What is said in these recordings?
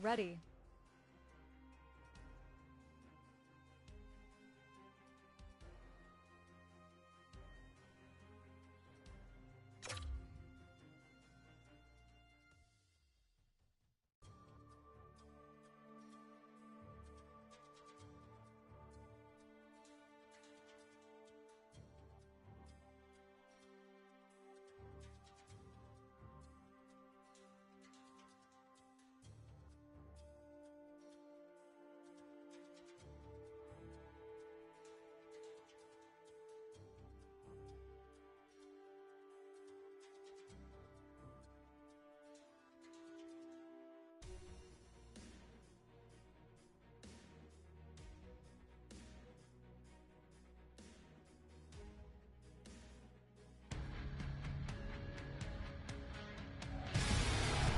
ready.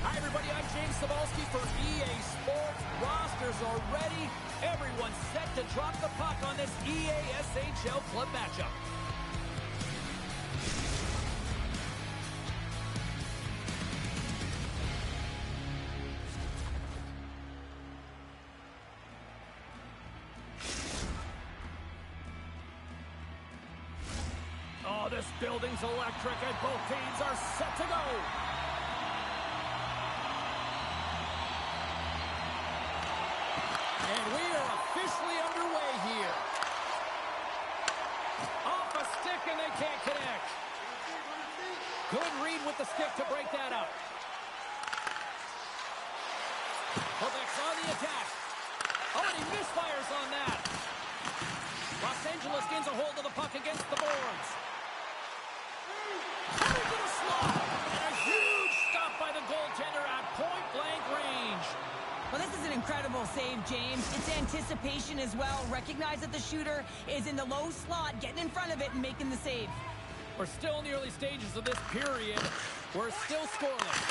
Hi, everybody. I'm James Cebulski for EA Sports. Rosters are ready. Everyone's set to drop the puck on this EA SHL club matchup. Oh, this building's electric, and both teams are set to go. And we are officially underway here. Off a stick, and they can't connect. Good read with the stick to break that up. Quebec's on the attack. Oh, and he misfires on that. Los Angeles gains a hold of the puck against the boards. How into the slot. And a huge stop by the goaltender at point-blank range. Well, this is an incredible save, James. It's anticipation as well. Recognize that the shooter is in the low slot, getting in front of it and making the save. We're still in the early stages of this period. We're still scoreless.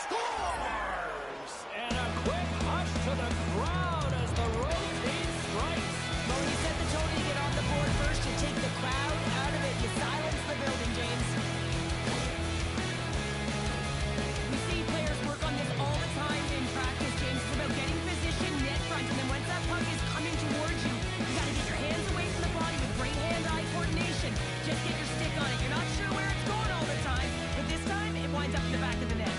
Scores! And a quick hush to the crowd as the road team strikes. Well, when you set the tone to get on the board first, you take the crowd out of it. You silence the building, James. We see players work on this all the time in practice, James. It's about getting position, net front, and then once that puck is coming towards you, you got to get your hands away from the body with great hand-eye coordination. Just get your stick on it. You're not sure where it's going all the time, but this time it winds up in the back of the net.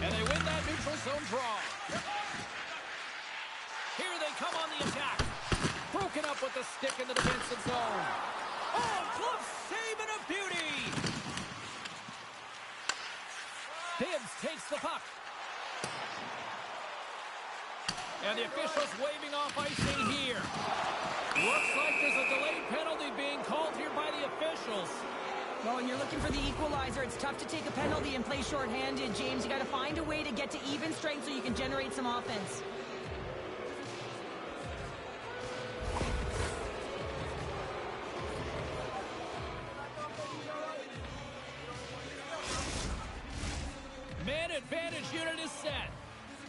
And they win that neutral zone draw. Here they come on the attack. Broken up with the stick in the defensive zone. Oh, glove save and a beauty. Hibbs takes the puck. And the officials waving off icing here. Looks like there's a delayed penalty being called here by the officials. Well, when you're looking for the equalizer, it's tough to take a penalty and play shorthanded, James. You got to find a way to get to even strength so you can generate some offense. Man advantage unit is set.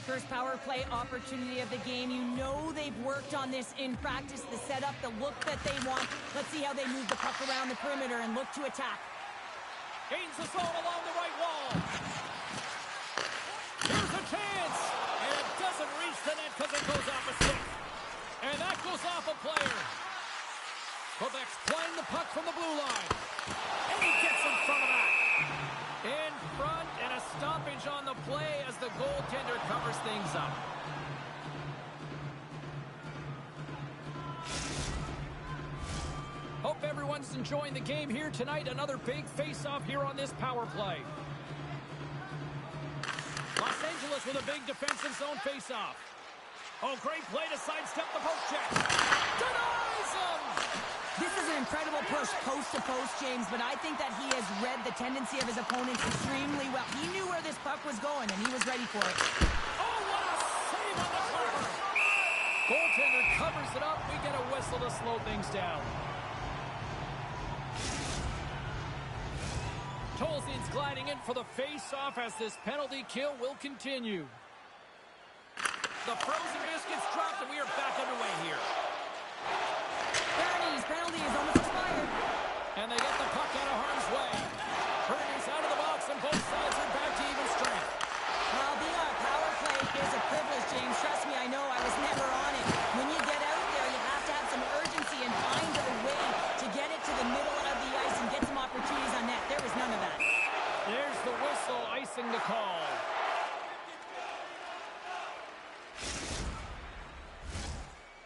First power play opportunity of the game. You know they've worked on this in practice, the setup, the look that they want. Let's see how they move the puck around the perimeter and look to attack. Gains the zone along the right wall. Here's a chance. And it doesn't reach the net because it goes off a stick. And that goes off a player. Quebec's playing the puck from the blue line. And he gets in front of that. In front, and a stoppage on the play as the goaltender covers things up. Hope everyone's enjoying the game here tonight. Another big face-off here on this power play. Los Angeles with a big defensive zone face-off. Oh, great play to sidestep the poke check. Denies him! This is an incredible push post to post, James, but I think that he has read the tendency of his opponents extremely well. He knew where this puck was going, and he was ready for it. Oh, what a save on the cover! Goaltender covers it up. We get a whistle to slow things down. Tolzien's gliding in for the face-off as this penalty kill will continue. The frozen biscuits dropped, and we are back underway here. Bernie's penalty is almost expired. And they get the puck out of harm's way. Bernie's out of the box, and Nothing to call.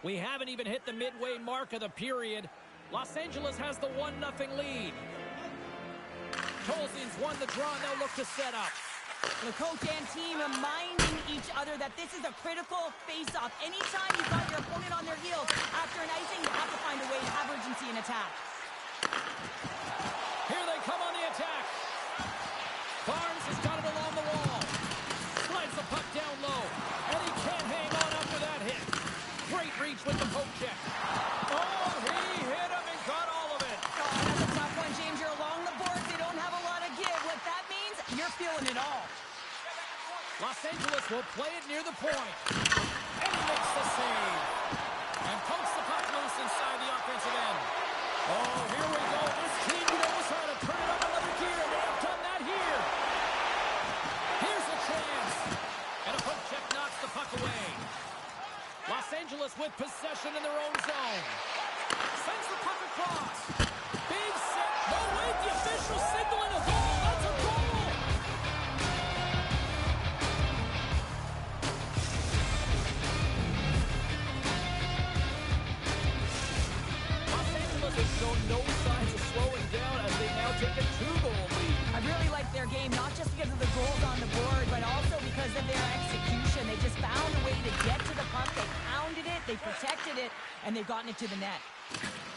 We haven't even hit the midway mark of the period. Los Angeles has the 1-0 lead. Tolzien's won the draw, and they'll look to set up. The coach and team reminding each other that this is a critical face-off. Anytime you've got your opponent on their heels after an icing, you have to find a way to have urgency in attack. Here they come on the attack. Barnes has got it along the wall. Slides the puck down low, and he can't hang on after that hit. Great reach with the poke check. Oh, he hit him and got all of it. Oh, that's a tough one, James. You're along the boards. They don't have a lot of give. What that means, you're feeling it all. Los Angeles will play it near the point. And he makes the save. And pokes the puck loose inside the offensive end. Oh, here we go. This team knows how to turn it up another gear. They have done that here. Here's a chance. And a poke check knocks the puck away. Los Angeles with possession in their own zone. Sends the puck across. Big set. No, wait, the official signaling a goal. That's a goal. Los Angeles has shown no signs of slowing down as they now take a 2-goal lead. I really like their game, not just because of the goals on the board, but also because of their execution. They just found a way to get to the puck. They pounded it, they protected it, and they've gotten it to the net.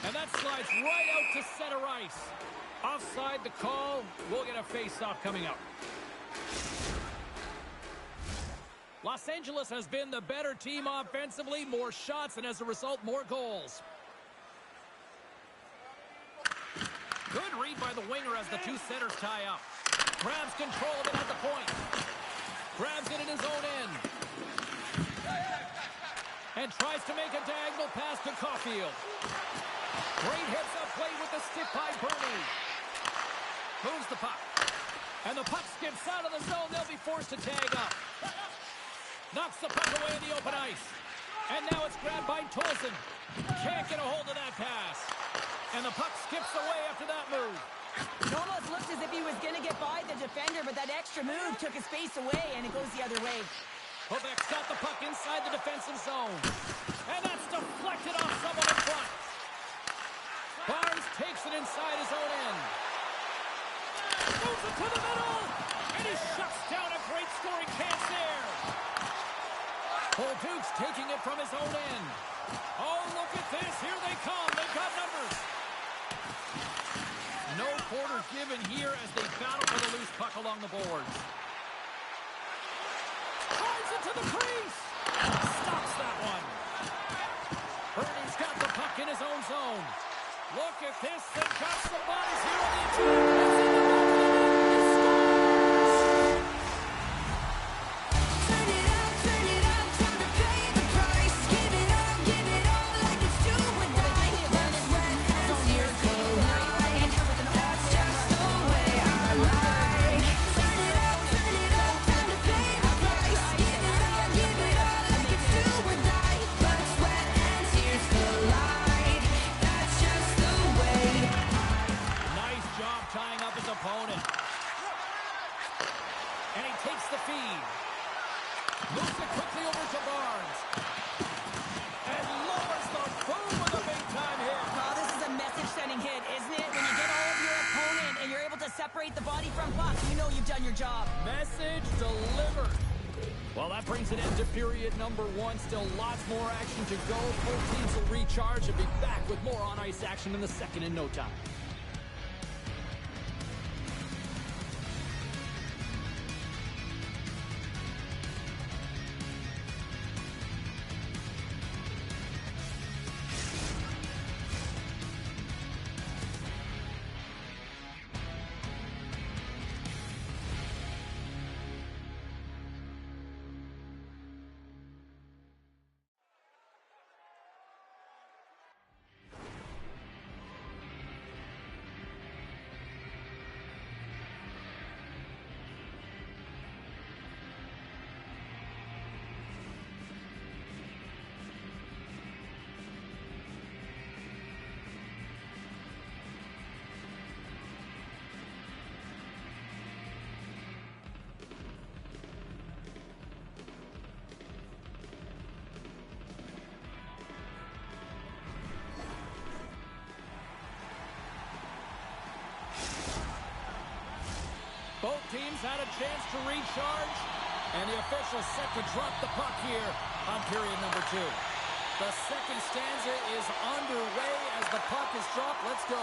And that slides right out to center ice. Offside the call. We'll get a face-off coming up. Los Angeles has been the better team offensively, more shots, and as a result, more goals. Good read by the winger as the two centers tie up. Grabs control of it at the point. Grabs it in his own end. And tries to make a diagonal pass to Caulfield. Great heads-up play with the stick by Bernie. Moves the puck. And the puck skips out of the zone. They'll be forced to tag up. Knocks the puck away in the open ice. And now it's grabbed by Tolzien. Can't get a hold of that pass. And the puck skips away after that move. It almost looked as if he was going to get by the defender, but that extra move took his space away, and it goes the other way. Quebec's got the puck inside the defensive zone. And that's deflected off someone in front. Barnes takes it inside his own end. Moves it to the middle. And he shuts down a great scoring chance there. Duke's taking it from his own end. Oh, look at this. Here they come. They've got numbers. No quarter given here as they battle for the loose puck along the boards. Drives it to the crease. Stops that one. Bernie's got the puck in his own zone. Look at this. They've got some bodies here on the attack. It's in the back of the net. He scores. Turn it up, time to pay the price. Give it all like it's do or die. Blood, sweat, and tears collide. That's just the way I like. Turn it up, time to pay the price. Give it all like it's do or die. Blood, sweat, and tears collide. That's just the way. Nice job tying up his opponent. And he takes the feed. Moves it quickly over to Barnes. And lowers the boom with a big-time hit. Oh, this is a message-sending hit, isn't it? When you get all of your opponent and you're able to separate the body from puck, you know you've done your job. Message delivered. Well, that brings an end to period number one. Still lots more action to go. Both teams will recharge and be back with more on-ice action in the second in no time. Both teams had a chance to recharge, and the officials set to drop the puck here on period number 2. The second stanza is underway as the puck is dropped. Let's go.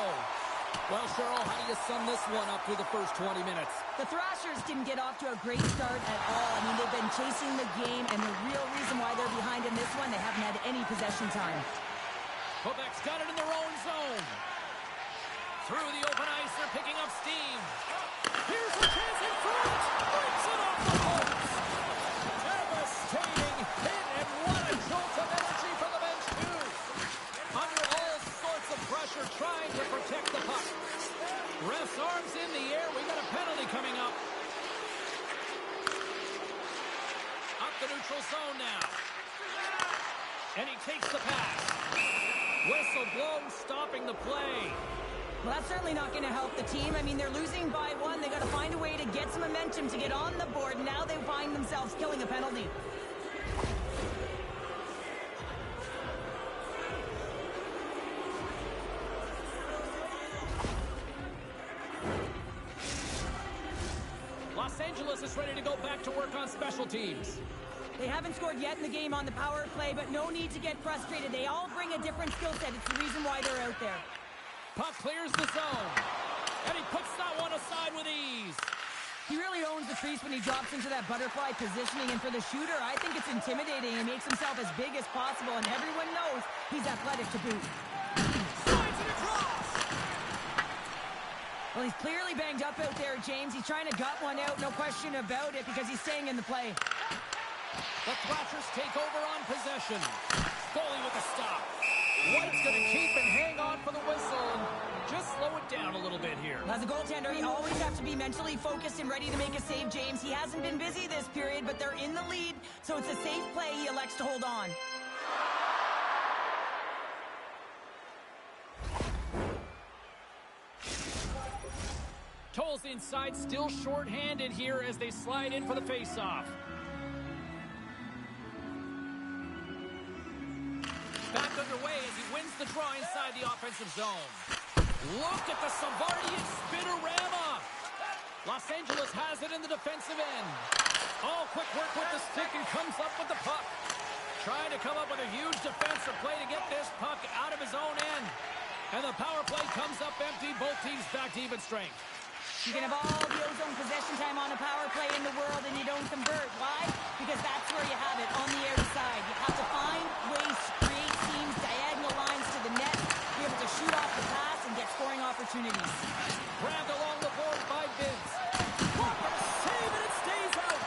Well, Cheryl, how do you sum this one up through the first 20 minutes? The Thrashers didn't get off to a great start at all. I mean, they've been chasing the game, and the real reason why they're behind in this one, they haven't had any possession time. Quebec's got it in their own zone. Through the open ice, they're picking up steam. Here's a chance in front. Breaks it off the post. Devastating hit, and what a jolt of energy for the bench, too. Under all sorts of pressure, trying to protect the puck. Ref's arms in the air. We got a penalty coming up. Up the neutral zone now. And he takes the pass. Whistle blows, stopping the play. Well, that's certainly not going to help the team. I mean, they're losing by 1. They got to find a way to get some momentum to get on the board. Now they find themselves killing a penalty. Los Angeles is ready to go back to work on special teams. They haven't scored yet in the game on the power play, but no need to get frustrated. They all bring a different skill set. It's the reason why they're out there. Puck clears the zone. And he puts that one aside with ease. He really owns the crease when he drops into that butterfly positioning. And for the shooter, I think it's intimidating. He makes himself as big as possible, and everyone knows he's athletic to boot. Slides it across. Well, he's clearly banged up out there, James. He's trying to gut one out, no question about it, because he's staying in the play. The Thrashers take over on possession. Foley with a stop. White's going to keep and hang on for the whistle and just slow it down a little bit here. As a goaltender, you always have to be mentally focused and ready to make a save, James. He hasn't been busy this period, but they're in the lead, so it's a safe play. He elects to hold on. Tolles inside, still short-handed here as they slide in for the face-off. Back underway as he wins the draw inside the offensive zone. Look at the Savardian spinorama. Los Angeles has it in the defensive end. Oh, quick work with the stick and comes up with the puck. Trying to come up with a huge defensive play to get this puck out of his own end. And the power play comes up empty. Both teams back to even strength. You can have all the ozone possession time on a power play in the world and you don't convert. Why? Because that's where you have it, on the outside. You have to find ways to create seams, diagonal lines to the net, be able to shoot off the pass and get scoring opportunities. Grabbed along the board by Vince. What a save, and it stays out.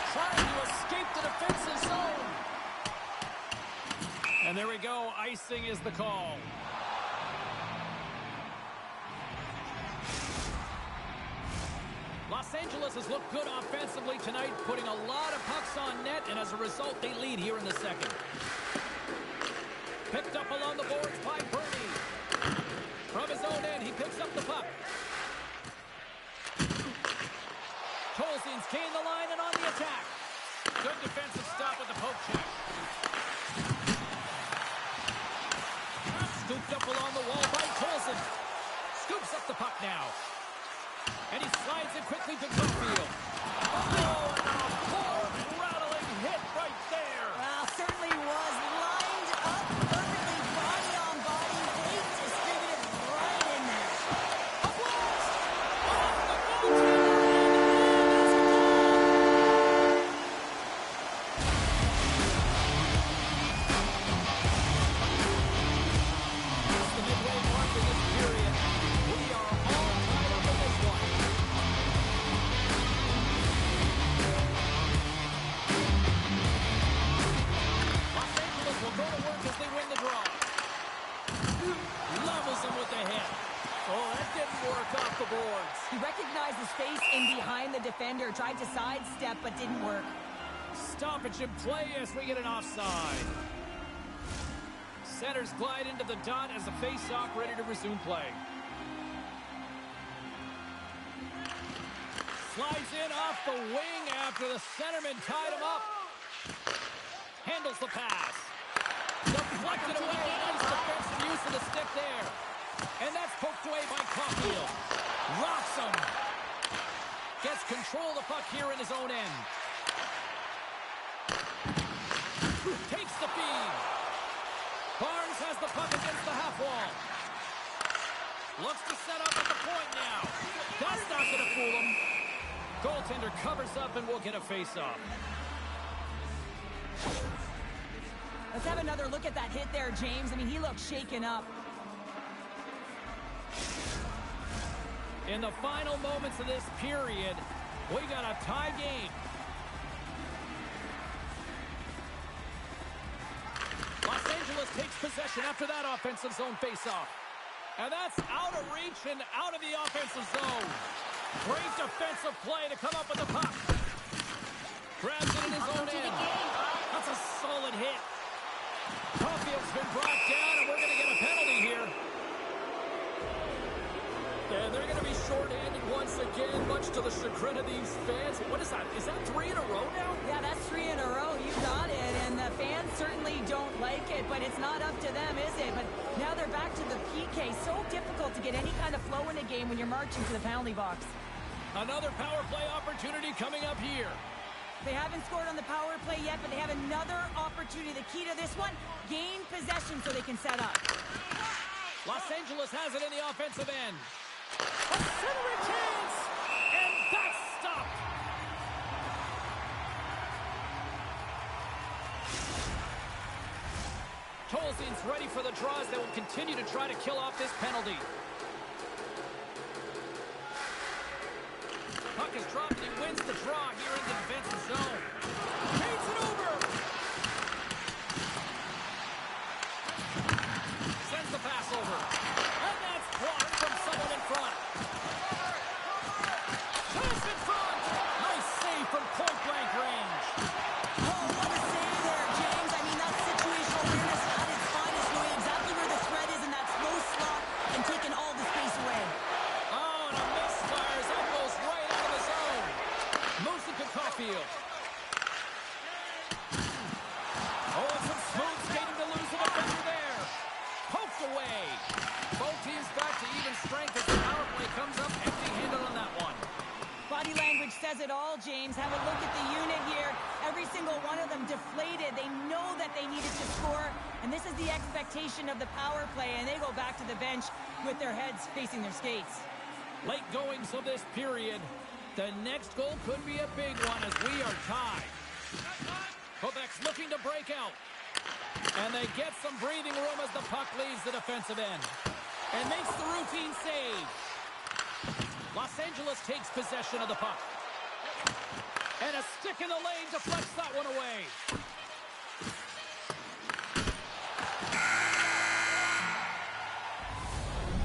Trying to escape the defensive zone. And there we go. Icing is the call. Los Angeles has looked good offensively tonight, putting a lot of pucks on net, and as a result, they lead here in the second. Picked up along the boards by Bernie. From his own end, he picks up the puck. Tolzins gained the line and on the attack. Good defensive stop with the poke check. Scooped up along the wall by Tolzin. Scoops up the puck now. And he slides it quickly to Caulfield. Oh, and a poor rattling hit right there. Well, certainly was lined up perfectly, body on body, weight distributed right in there. A blast! Off the goaltender! It's the midway mark in this period. We are all tied up in this one. Los Angeles will go to work as they win the draw. Levels him with the hit. Oh, that didn't work off the boards. He recognized the space in behind the defender, tried to sidestep, but didn't work. Stoppage in play as we get an offside. Centers glide into the dot as the face-off ready to resume play. Slides in off the wing after the centerman tied him up. Handles the pass. Deflected away. Nice defensive use of the stick there. And that's poked away by Caulfield. Rocks him. Gets control of the puck here in his own end. Takes the feed. Barnes has the puck against the half wall. Looks to set up at the point now. That's not going to fool him. Goaltender covers up and we'll get a face-off. Let's have another look at that hit there, James. I mean, he looks shaken up. In the final moments of this period, we got a tie game. Los Angeles takes possession after that offensive zone faceoff. And that's out of reach and out of the offensive zone. Great defensive play to come up with the puck. Grabs it in his own end. That's a solid hit. Caulfield's been brought down, and we're going to get a penalty here. And they're going to be shorthanded once again, much to the chagrin of these fans. What is that? Is that 3 in a row now? Yeah, that's 3 in a row. You got it. And the fans certainly don't like it, but it's not up to them, is it? But now they're back to the PK. So difficult to get any kind of flow in a game when you're marching to the penalty box. Another power play opportunity coming up here. They haven't scored on the power play yet, but they have another opportunity. The key to this one, gain possession so they can set up. Los Angeles has it in the offensive end. A centering chance, and that's stopped. Tolzien's ready for the draws. They will continue to try to kill off this penalty. Puck is dropped, and he wins the draw here in the defensive zone. Paints it over. Sends the pass over. And that's blocked from someone in front. Pass in front. Nice save from point-blank range. Oh, what a save there, James. I mean, that's situational awareness at its finest, knowing exactly where the threat is in that slow slot and taking all the space away. Oh, and a misfires. That goes right out of the zone. Moves it to Caulfield. Oh, and some smooth skating to lose the defender there. Poked away. Both teams back to even strength as the power play comes up empty-handed on that one. Body language says it all, James. Have a look at the unit here. Every single one of them deflated. They know that they needed to score, and this is the expectation of the power play, and they go back to the bench with their heads facing their skates. Late goings of this period. The next goal could be a big one as we are tied. Quebec's looking to break out. And they get some breathing room as the puck leaves the defensive end. And makes the routine save. Los Angeles takes possession of the puck. And a stick in the lane deflects that one away.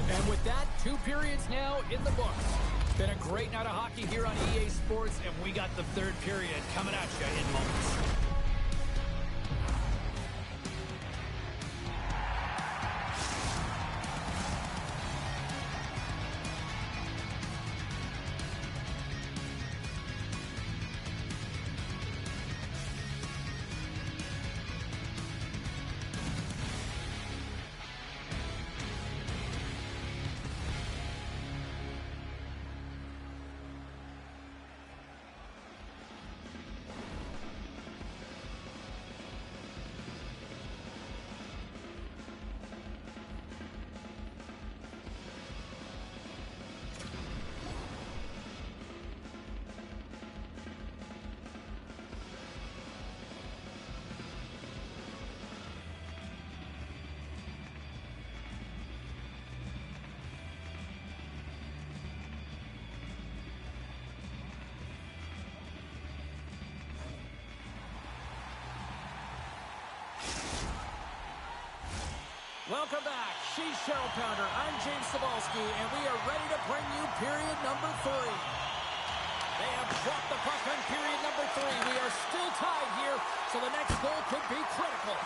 And with that, 2 periods now in the books. Been a great night of hockey here on EA Sports, and we got the 3rd period coming at you in moments. Welcome back. She's Cheryl Pounder. I'm James Cebulski, and we are ready to bring you period number 3. They have dropped the puck on period number 3. We are still tied here, so the next goal could be critical.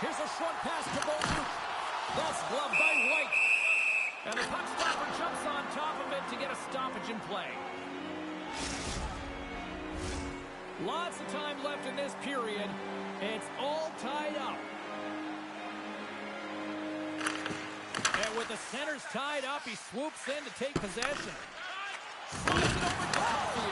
Here's a short pass to Bolton. That's gloved by White. And the puck stopper jumps on top of it to get a stoppage in play. Lots of time left in this period. It's all tied up. And with the centers tied up, he swoops in to take possession. Slides it over to Caulfield.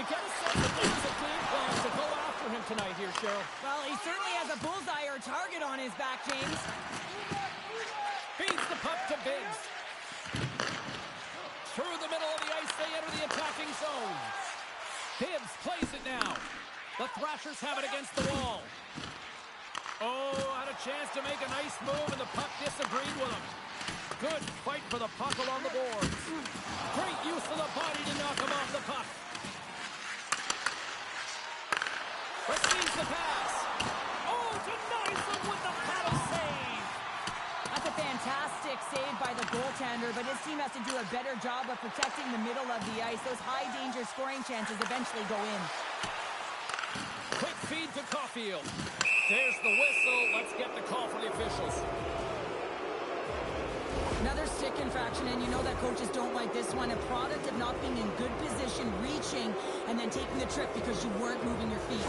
get a sense that this is a game plan to go after him tonight here, Cheryl. Well, he certainly has a bullseye or target on his back, James. Feeds the puck to Biggs. Through the middle of the ice, they enter the attacking zone. Bibbs plays it now. The Thrashers have it against the wall. Oh, had a chance to make a nice move, and the puck disagreed with him. Good fight for the puck along the boards. Great use of the body to knock him off the puck. Receives the pass. Oh, denies him with the paddle save. That's a fantastic save by the goaltender, but his team has to do a better job of protecting the middle of the ice. Those high-danger scoring chances eventually go in. Quick feed to Caulfield. There's the whistle. Let's get the call from the officials. Another stick infraction, and you know that coaches don't like this one. A product of not being in good position, reaching, and then taking the trip because you weren't moving your feet.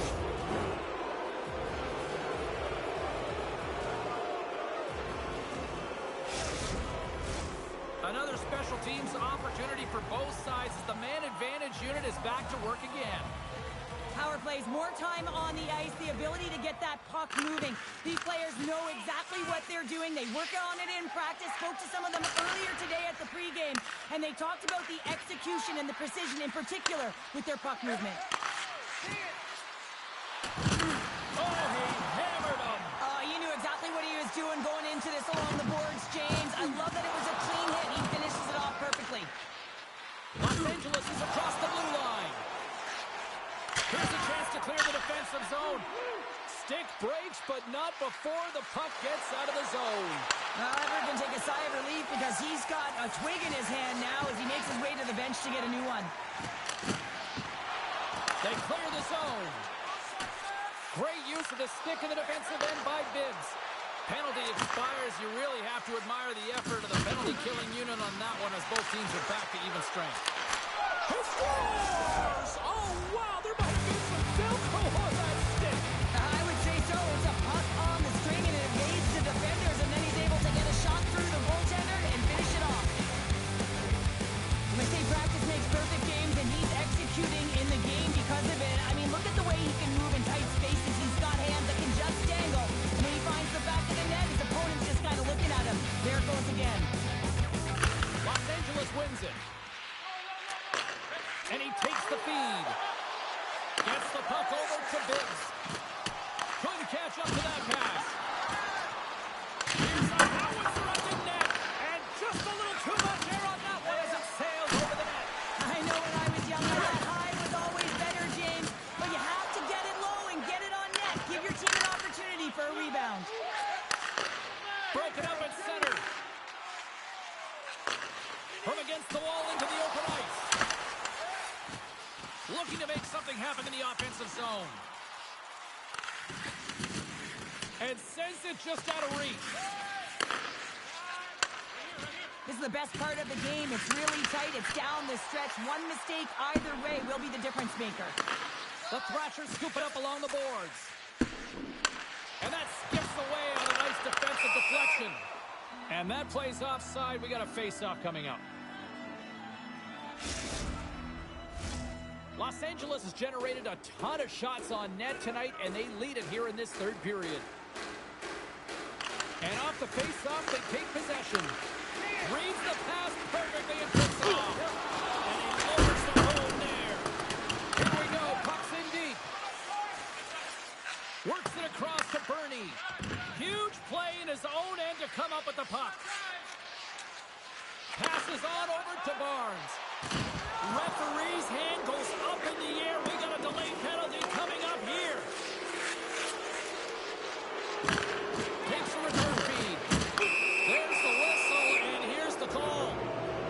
Another special teams opportunity for both sides as the man advantage unit is back to work again. Power plays, more time on the ice, the ability to get that puck moving. These players know exactly what they're doing. They work on it in practice. Spoke to some of them earlier today at the pregame, and they talked about the execution and the precision in particular with their puck movement. Oh, he hammered him. He knew exactly what he was doing going into this along the boards, James. I love that it was a clean hit. He finishes it off perfectly. Los Angeles is across the blue line. Here's a chance to clear the defensive zone. Stick breaks, but not before the puck gets out of the zone. Well, Everett can take a sigh of relief because he's got a twig in his hand now as he makes his way to the bench to get a new one. They clear the zone. Great use of the stick in the defensive end by Bibbs. Penalty expires. You really have to admire the effort of the penalty-killing unit on that one as both teams are back to even strength. Who scores? Oh, wow, there might be some Velcro on that stick. I would say so. It's a puck on the string and it evades the defenders, and then he's able to get a shot through the goaltender and finish it off. When I say practice makes perfect games, and he's executing in the game because of it. I mean, look at the way he can move in tight spaces. He's got hands that can just dangle. And when he finds the back of the net, his opponent's just kind of looking at him. There it goes again. Los Angeles wins it. And he takes the feed. Gets the puck over to Biggs. Couldn't catch up to that pass. Here's a howitzer at the net. And just a little too much air on that one as it sails over the net. I know when I was younger, that high was always better, James. But you have to get it low and get it on net. Give your team an opportunity for a rebound. Broken up at center. From against the wall into the open ice. Looking to make something happen in the offensive zone. And sends it just out of reach. This is the best part of the game. It's really tight. It's down the stretch. One mistake either way will be the difference maker. The Thrashers scoop it up along the boards. And that skips away on a nice defensive deflection. And that plays offside. We got a face-off coming up. Los Angeles has generated a ton of shots on net tonight, and they lead it here in this third period. And off the face-off, they take possession. Reads the pass perfectly and puts it off. And he lowers the hole there. Here we go, puck's in deep. Works it across to Bernie. Huge play in his own end to come up with the puck. Passes on over to Barnes. Referee's hand goes up in the air. We got a delay penalty coming up here. Takes a return feed. There's the whistle, and here's the call.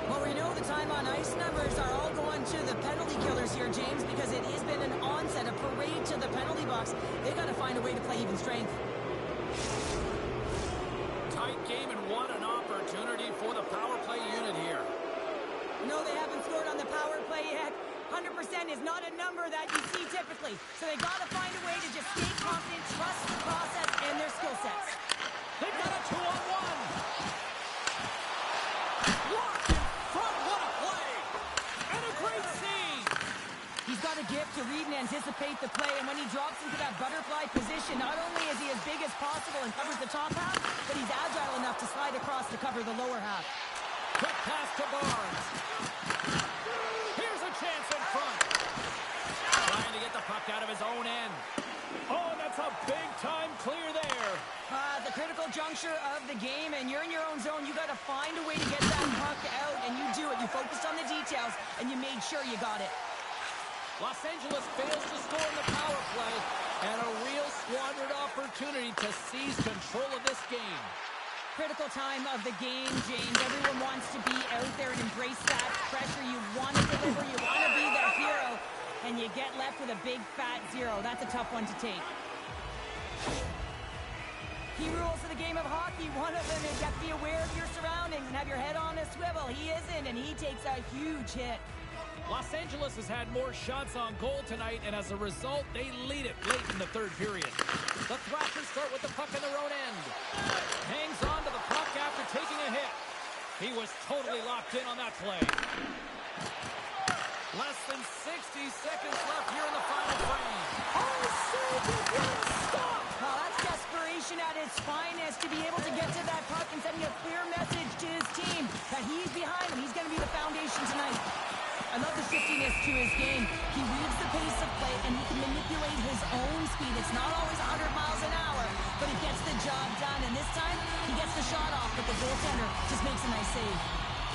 Well, we know the time on ice numbers are all going to the penalty killers here, James, because it has been an onset, a parade to the penalty box. They've got to find a way to play even strength. Tight game, and what an opportunity for the power play unit here. No, they haven't scored on the power play yet. 100% is not a number that you see typically. So they got to find a way to just stay confident, trust the process and their skill sets. They've got a 2-on-1. Locked in front, what a play. And a great save. He's got a gift anticipate the play, and when he drops into that butterfly position, not only is he as big as possible and covers the top half, but he's agile enough to slide across to cover the lower half. Quick pass to Barnes. Here's a chance in front. Trying to get the puck out of his own end. Oh, and that's a big-time clear there. The critical juncture of the game, and you're in your own zone. You got to find a way to get that puck out, and you do it. You focused on the details, and you made sure you got it. Los Angeles fails to score in the power play, and a real squandered opportunity to seize control of this game. Critical time of the game, James. Everyone wants to be out there and embrace that pressure. You want to deliver. You want to be that hero, and you get left with a big, fat 0. That's a tough one to take. Key rules of the game of hockey. One of them is you have to be aware of your surroundings and have your head on a swivel. He isn't, and he takes a huge hit. Los Angeles has had more shots on goal tonight, and as a result, they lead it late in the third period. The Thrashers start with the puck in their own end. Hangs on to the puck after taking a hit. He was totally locked in on that play. Less than 60 seconds left here in the final frame. Oh, save it, what a stop! Well, that's desperation at its finest to be able to get to that puck and sending a clear message to his team that he's behind him. He's going to be the foundation tonight. I love the shiftiness to his game. He reads the pace of play, and he can manipulate his own speed. It's not always 100 miles an hour, but he gets the job done. And this time, he gets the shot off, but the goaltender just makes a nice save.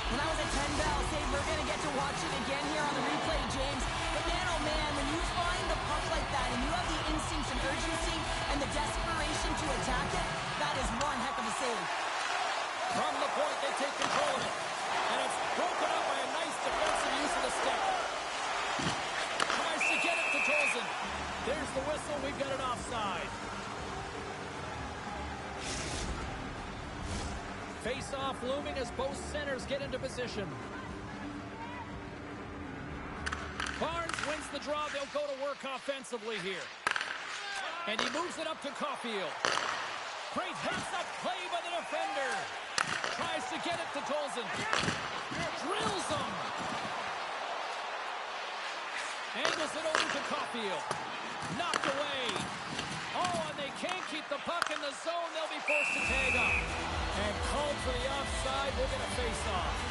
When I was at 10 Bell, save, we're going to get to watch it again here on the replay, James. But man, oh man, when you find the puck like that, and you have the instincts and urgency and the desperation to attack it, that is one heck of a save. From the point, they take control of it. And it's broken up by a nice defensive use of the stick. Tries to get it to Tolson. There's the whistle. We've got an offside. Face-off looming as both centers get into position. Barnes wins the draw. They'll go to work offensively here. And he moves it up to Caulfield. Great heads-up play by the defender. Tries to get it to Tolson. Drills him. Angles it over to Caulfield. Knocked away. Oh, and they can't keep the puck in the zone. They'll be forced to tag up. And called for the offside. We're going to face off.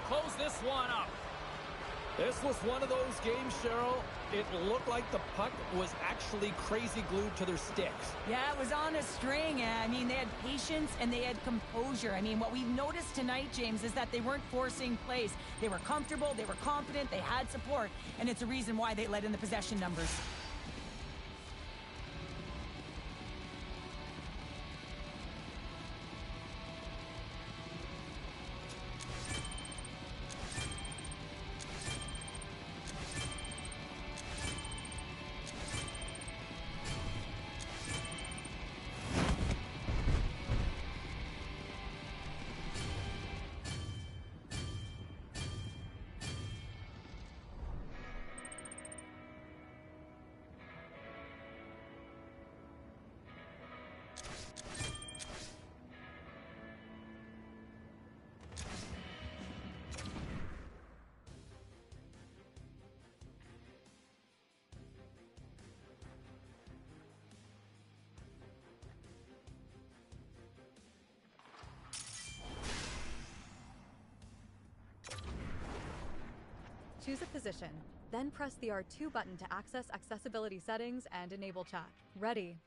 Close this one up. This was one of those games, Cheryl. It looked like the puck was actually crazy glued to their sticks. Yeah, it was on a string. I mean, they had patience and they had composure. I mean, what we've noticed tonight, James, is that they weren't forcing plays. They were comfortable, they were confident, they had support, and it's a reason why they led in the possession numbers. Choose a position, then press the R2 button to access accessibility settings and enable chat. Ready.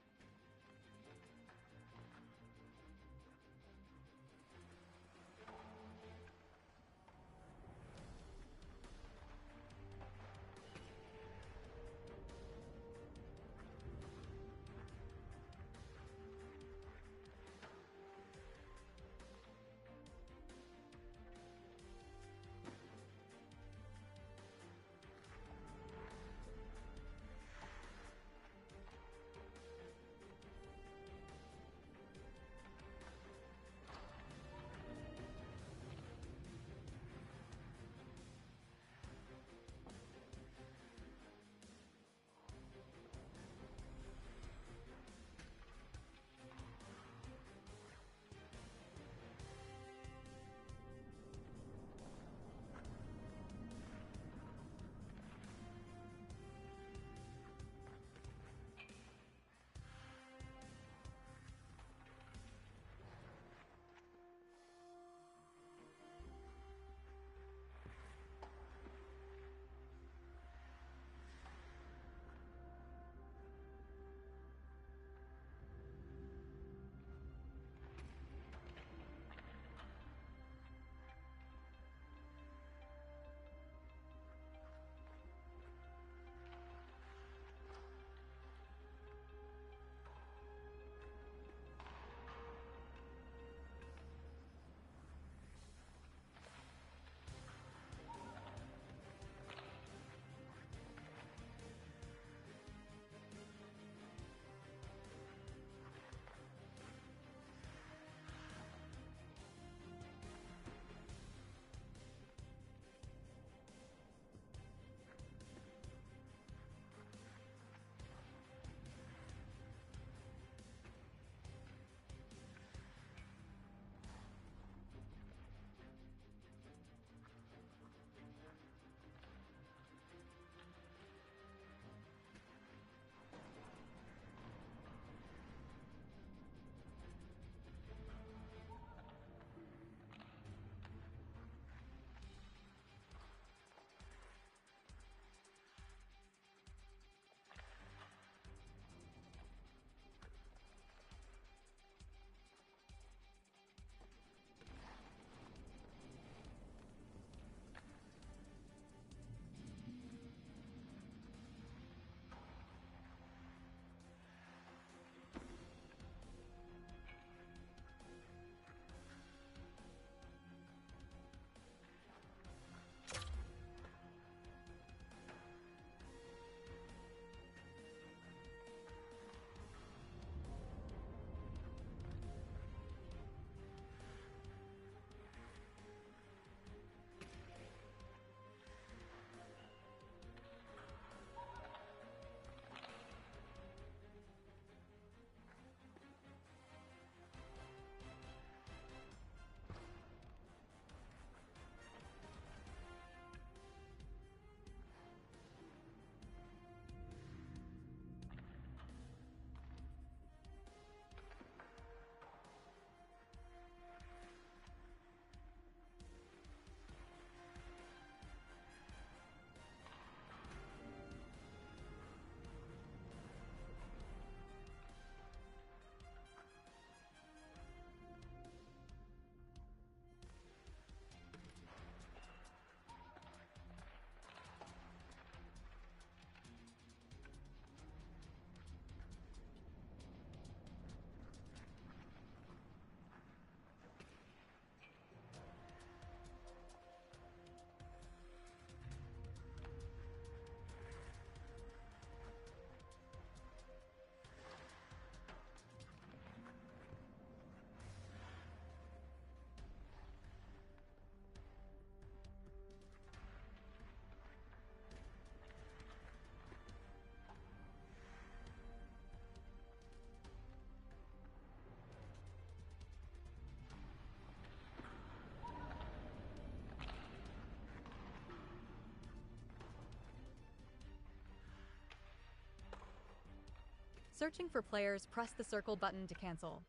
Searching for players, press the circle button to cancel.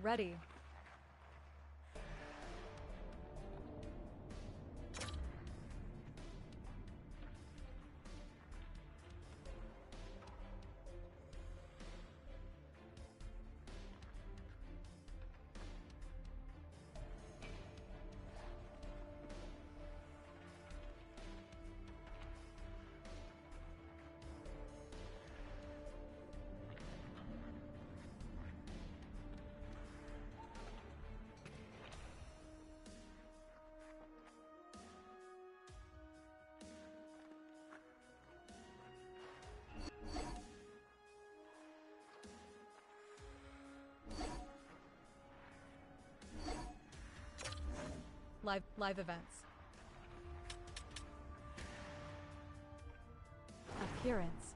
Ready. Live events. Appearance.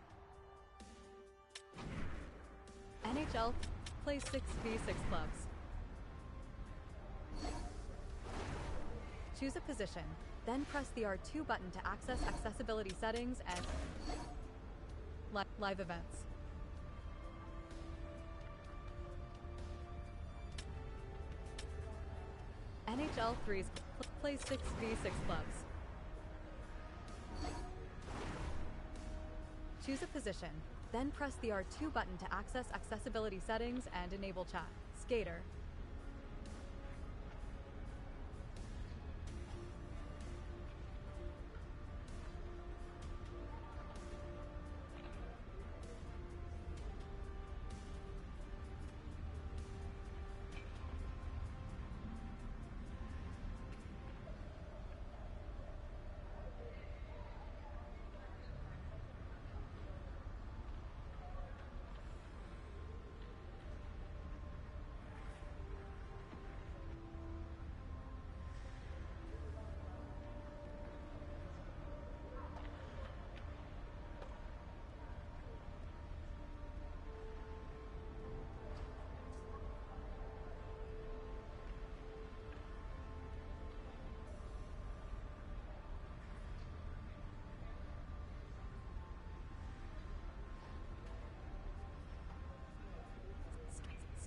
NHL plays 6v6 clubs. Choose a position, then press the R2 button to access accessibility settings and live events. NHL3's plays 6v6 clubs. Choose a position, then press the R2 button to access accessibility settings and enable chat. Skater.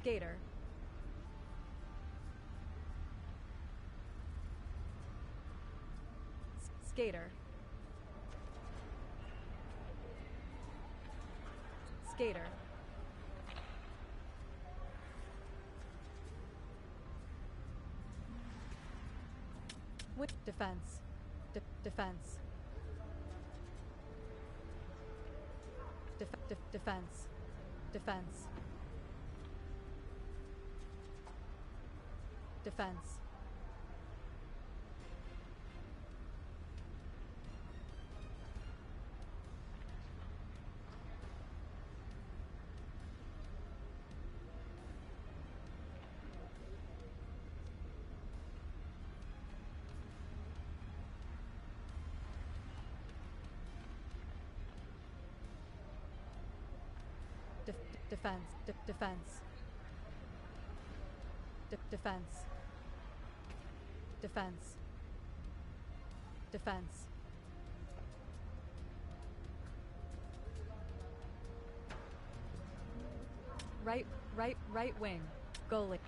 Skater. Skater. Skater. With defense. Defense. Defense. Defense. Defense. Defense. Defense. Defense. Defense. Defense. Right wing. Goalie.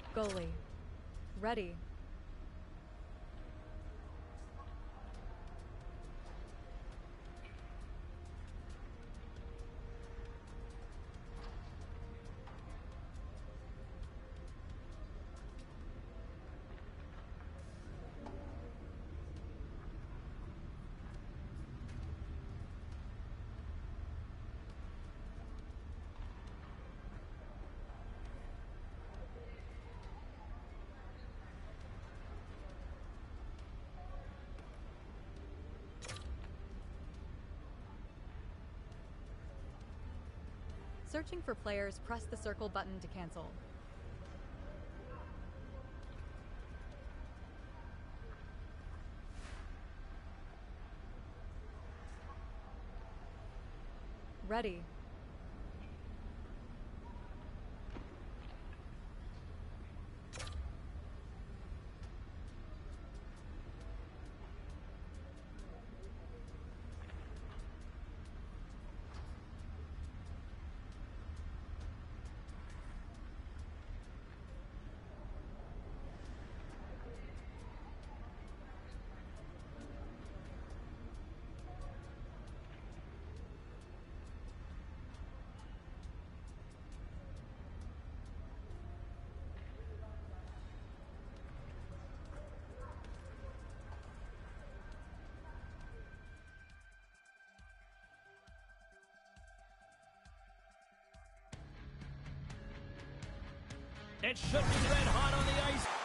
Ready. Searching for players, press the circle button to cancel. Ready. It should be red hot on the ice.